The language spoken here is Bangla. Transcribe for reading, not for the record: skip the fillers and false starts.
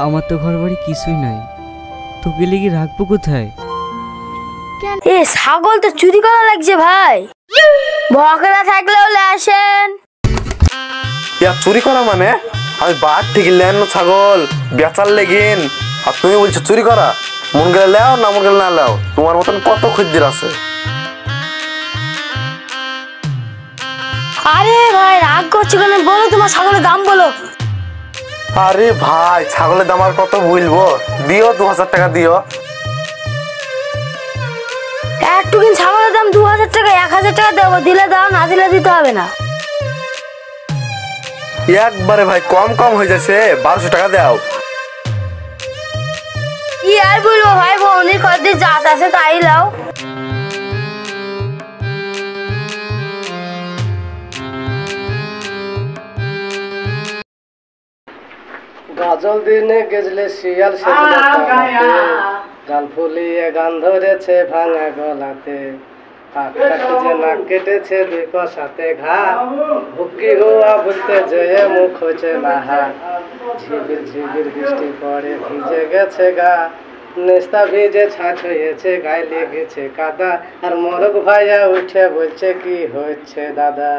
আমার তো ঘর বাড়ি কিছুই নাই, তোকে লেগে রাখবো কোথায়? এ ছাগল তো চুরি করা লাগছে ভাই, বকরা থাকলেও আসেন। চুরি করা মানে আমি বাদ থেকে লেন ছাগল বেচার লেগিন, আর তুমি বলছো চুরি করা? মন গেলে লেও, না মন গেলে না লেও, তোমার মতন কত খদ্দের আছে। আরে ভাই রাগ করছো কেন? বলো তোমার ছাগলের দাম বলো। আরে ভাই ছাগলের দাম আর কত বলবো, দিও 2000 টাকা দিও। একটু কিন ছাগলের দাম 2000 টাকা, 1000 টাকা দেবো, দিলে দাও, না দিলে দিতে হবে না। একবারে ভাই কম কম হয়ে যাচ্ছে, 1200 টাকা দাও। কি আর বলবো ভাই, বৌনির খদ্দের যা আছে তাই লাও। গাজল দিনে গেজলে শিয়াল সেজলে তলাতে, গাল ফুলিয়ে গান ধরেছে ভাঙা গলাতে, হাত কাটি যে নাক কেটেছে 2 কষাতে ঘা, ভুকি হওয়া বলতে যেয়ে মুখ হয়েছে লাহা, ঝিবির ঝিবির বৃষ্টি পড়ে ভিজে গেছে গা, নেস্তা ভিজে ছাঁচ হয়েছে, গায়ে লেগেছে কাদা, আর মরক ভাইয়া উঠে বলছে কি হচ্ছে দাদা।